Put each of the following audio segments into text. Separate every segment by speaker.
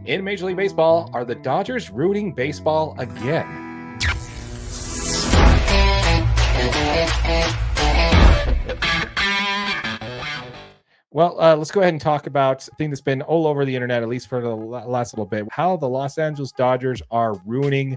Speaker 1: In Major League Baseball, are the Dodgers ruining baseball again? Well, let's go ahead and talk about a thing that's been all over the internet, at least for the last little bit, how the Los Angeles Dodgers are ruining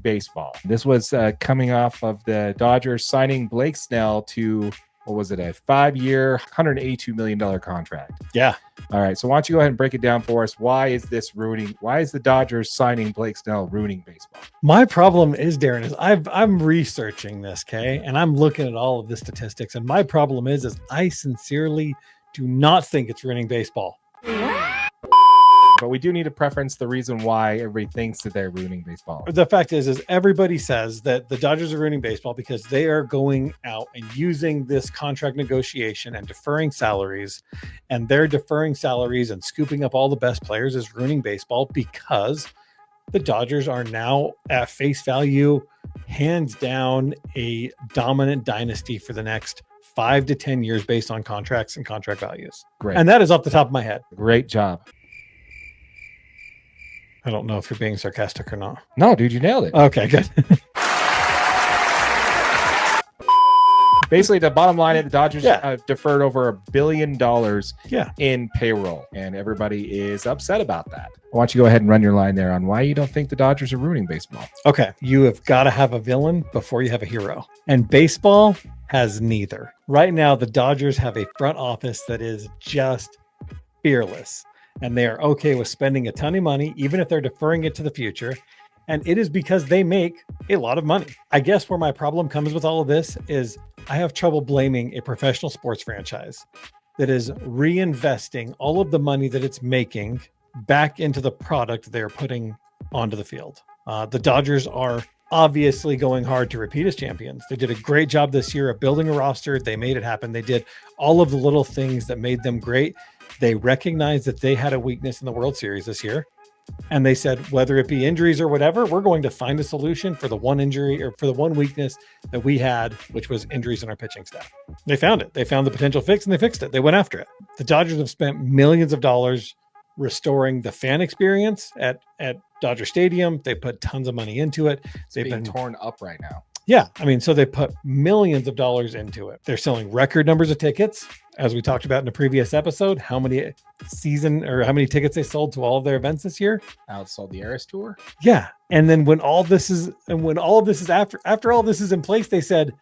Speaker 1: baseball. This was coming off of the Dodgers signing Blake Snell to, what was it, a 5-year, $182 million contract.
Speaker 2: Yeah.
Speaker 1: All right. So why don't you go ahead and break it down for us? Why is the Dodgers signing Blake Snell ruining baseball?
Speaker 2: My problem is, Darren, is I'm researching this, okay? And I'm looking at all of the statistics. And my problem is I sincerely do not think it's ruining baseball.
Speaker 1: But we do need to preference the reason why everybody thinks that they're ruining baseball.
Speaker 2: The fact is everybody says that the Dodgers are ruining baseball because they are going out and using this contract negotiation and deferring salaries, and they're deferring salaries and scooping up all the best players is ruining baseball because the Dodgers are now at face value, hands down, a dominant dynasty for the next 5 to 10 years based on contracts and contract values.
Speaker 1: Great.
Speaker 2: And that is off the top of my head.
Speaker 1: Great job.
Speaker 2: I don't know if you're being sarcastic or not.
Speaker 1: No, dude, you nailed it.
Speaker 2: Okay, good.
Speaker 1: Basically, the bottom line is the Dodgers deferred over $1 billion in payroll, and everybody is upset about that. Why don't you go ahead and run your line there on why you don't think the Dodgers are ruining baseball?
Speaker 2: Okay, you have got to have a villain before you have a hero, and baseball has neither. Right now, the Dodgers have a front office that is just fearless, and they are okay with spending a ton of money, even if they're deferring it to the future. And it is because they make a lot of money. I guess where my problem comes with all of this is I have trouble blaming a professional sports franchise that is reinvesting all of the money that it's making back into the product they're putting onto the field. The Dodgers are obviously going hard to repeat as champions. They did a great job this year of building a roster. They made it happen. They did all of the little things that made them great. They recognized that they had a weakness in the World Series this year. And they said, whether it be injuries or whatever, we're going to find a solution for the one injury or for the one weakness that we had, which was injuries in our pitching staff. They found it. They found the potential fix and they fixed it. They went after it. The Dodgers have spent millions of dollars restoring the fan experience at Dodger Stadium. They put tons of money into it.
Speaker 1: They've been torn up right now.
Speaker 2: Yeah. I mean, so they put millions of dollars into it. They're selling record numbers of tickets. As we talked about in a previous episode, how many tickets they sold to all of their events this year?
Speaker 1: Outsold the Eras Tour.
Speaker 2: Yeah. And then when all of this is after all this is in place, they said,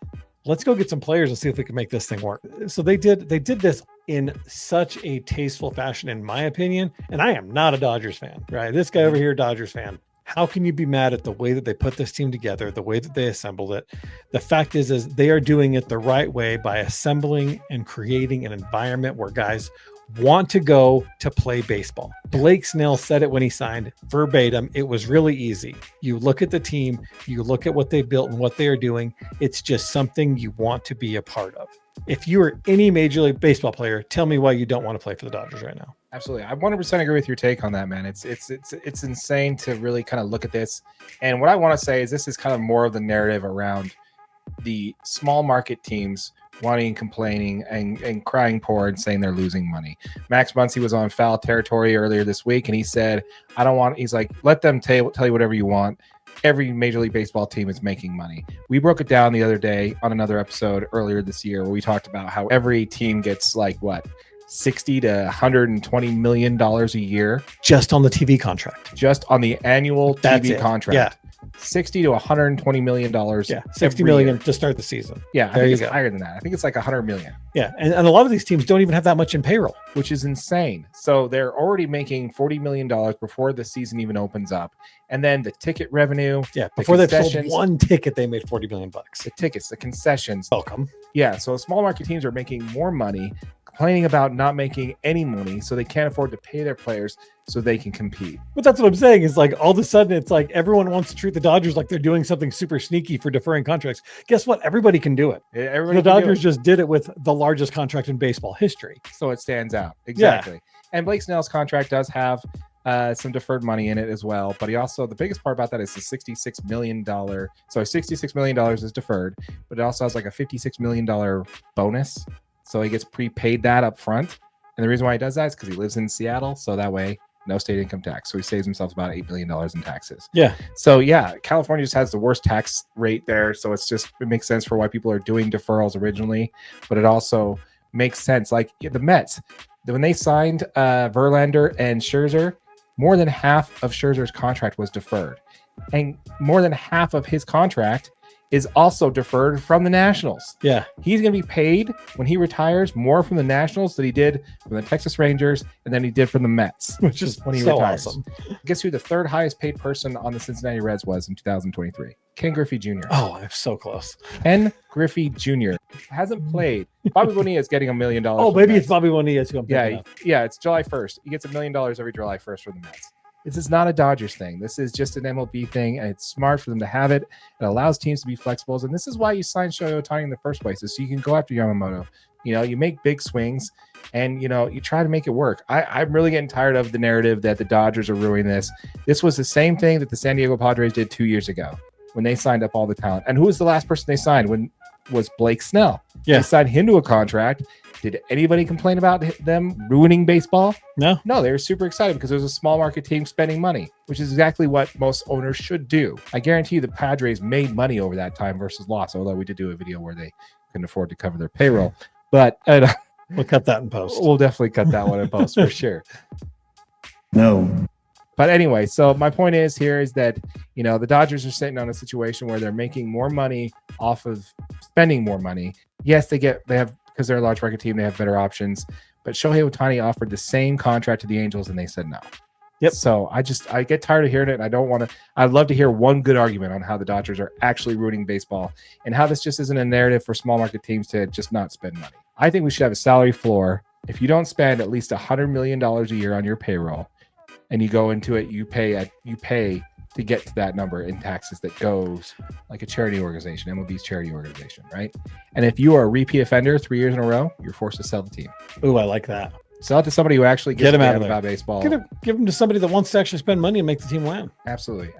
Speaker 2: let's go get some players and see if we can make this thing work. So they did this in such a tasteful fashion, in my opinion. And I am not a Dodgers fan, right? This guy over here, Dodgers fan. How can you be mad at the way that they put this team together, the way that they assembled it? The fact is they are doing it the right way by assembling and creating an environment where guys want to go to play baseball. Blake Snell said it when he signed verbatim. It was really easy. You look at the team, you look at what they built and what they are doing. It's just something you want to be a part of. If you are any Major League Baseball player, tell me why you don't want to play for the Dodgers right now.
Speaker 1: Absolutely. I 100% agree with your take on that, man. It's insane to really kind of look at this. And what I want to say is this is kind of more of the narrative around the small market teams wanting, complaining, and crying poor and saying they're losing money. Max Muncy was on Foul Territory earlier this week, and he said, he's like, let them tell you whatever you want. Every Major League Baseball team is making money. We broke it down the other day on another episode earlier this year where we talked about how every team gets like what? $60 to $120 million a year.
Speaker 2: Just on the TV contract.
Speaker 1: Just on the annual TV contract.
Speaker 2: Yeah.
Speaker 1: $60 to $120 million.
Speaker 2: Yeah, $60 million to start the season.
Speaker 1: Yeah, I think it's higher than that. I think it's like $100 million.
Speaker 2: Yeah, and a lot of these teams don't even have that much in payroll,
Speaker 1: which is insane. So they're already making $40 million before the season even opens up, and then the ticket revenue.
Speaker 2: Yeah, before they sold one ticket, they made $40 million.
Speaker 1: The tickets, the concessions.
Speaker 2: Welcome.
Speaker 1: Yeah, so small market teams are making more money, complaining about not making any money, so they can't afford to pay their players so they can compete.
Speaker 2: But that's what I'm saying is like all of a sudden it's like everyone wants to treat the Dodgers like they're doing something super sneaky for deferring contracts. Guess what? Everybody can do it. The Dodgers just did it with the largest contract in baseball history.
Speaker 1: So it stands out. Exactly. Yeah. And Blake Snell's contract does have some deferred money in it as well. But he also, the biggest part about that is the $66 million. So $66 million is deferred, but it also has like a $56 million bonus. So he gets prepaid that up front. And the reason why he does that is because he lives in Seattle. So that way no state income tax. So he saves himself about $8 million in taxes.
Speaker 2: Yeah.
Speaker 1: So yeah, California just has the worst tax rate there. So it makes sense for why people are doing deferrals originally, but it also makes sense. Like the Mets, when they signed Verlander and Scherzer, more than half of Scherzer's contract was deferred, and more than half of his contract is also deferred from the Nationals.
Speaker 2: Yeah.
Speaker 1: He's going to be paid when he retires more from the Nationals than he did from the Texas Rangers and then he did from the Mets,
Speaker 2: Which is
Speaker 1: when he
Speaker 2: so
Speaker 1: retires.
Speaker 2: awesome.
Speaker 1: Guess who the third highest paid person on the Cincinnati Reds was in 2023? Ken Griffey Jr.
Speaker 2: Oh, I'm so close.
Speaker 1: Ken Griffey Jr. hasn't played. Bobby Bonilla is getting $1 million.
Speaker 2: Oh, maybe it's Bobby Bonilla who I'm thinking of.
Speaker 1: Yeah, it's July 1st. He gets $1 million every July 1st for the Mets. This is not a Dodgers thing. This is just an MLB thing, and it's smart for them to have it. It allows teams to be flexible, and this is why you signed Shohei Ohtani in the first place, is so you can go after Yamamoto. You make big swings, and you try to make it work. I'm really getting tired of the narrative that the Dodgers are ruining this. This was the same thing that the San Diego Padres did 2 years ago when they signed up all the talent. And who was the last person they signed? Was Blake Snell.
Speaker 2: Yeah.
Speaker 1: They signed him to a contract. Did anybody complain about them ruining baseball?
Speaker 2: No.
Speaker 1: They were super excited because it was a small market team spending money, which is exactly what most owners should do. I guarantee you the Padres made money over that time versus loss, although we did do a video where they couldn't afford to cover their payroll. But
Speaker 2: we'll cut that in post.
Speaker 1: We'll definitely cut that one in post for sure.
Speaker 3: No.
Speaker 1: But anyway, so my point is that, the Dodgers are sitting on a situation where they're making more money off of spending more money. Yes, they have, because they're a large market team, they have better options. But Shohei Ohtani offered the same contract to the Angels and they said no.
Speaker 2: Yep.
Speaker 1: So I get tired of hearing it. And I don't want to. I'd love to hear one good argument on how the Dodgers are actually ruining baseball and how this just isn't a narrative for small market teams to just not spend money. I think we should have a salary floor. If you don't spend at least $100 million a year on your payroll and you go into it, you pay to get to that number in taxes that goes like a charity organization, MLB's charity organization, right? And if you are a repeat offender 3 years in a row, you're forced to sell the team.
Speaker 2: Ooh, I like that.
Speaker 1: Sell it to somebody who actually
Speaker 2: Get
Speaker 1: gives
Speaker 2: him
Speaker 1: a
Speaker 2: out
Speaker 1: damn
Speaker 2: of there.
Speaker 1: about baseball.
Speaker 2: Give them to somebody that wants to actually spend money and make the team win.
Speaker 1: Absolutely.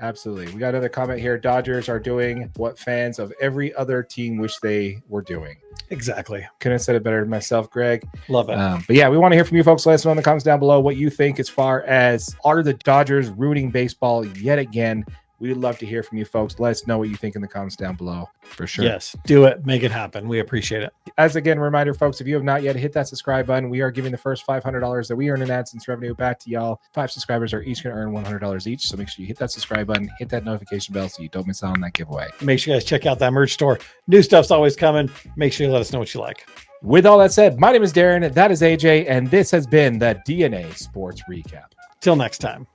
Speaker 1: We got another comment here. Dodgers are doing what fans of every other team wish they were doing.
Speaker 2: Exactly.
Speaker 1: Couldn't have said it better myself, Greg.
Speaker 2: Love it.
Speaker 1: But yeah, we want to hear from you folks. Let us know in the comments down below what you think as far as are the Dodgers ruining baseball yet again. We'd love to hear from you folks. Let us know what you think in the comments down below for sure.
Speaker 2: Yes, do it. Make it happen. We appreciate it.
Speaker 1: As again, reminder, folks, if you have not yet hit that subscribe button, we are giving the first $500 that we earn in AdSense revenue back to y'all. 5 subscribers are each going to earn $100 each. So make sure you hit that subscribe button, hit that notification bell so you don't miss out on that giveaway.
Speaker 2: Make sure you guys check out that merch store. New stuff's always coming. Make sure you let us know what you like.
Speaker 1: With all that said, my name is Darren, that is AJ, and this has been the DNA Sports Recap.
Speaker 2: Till next time.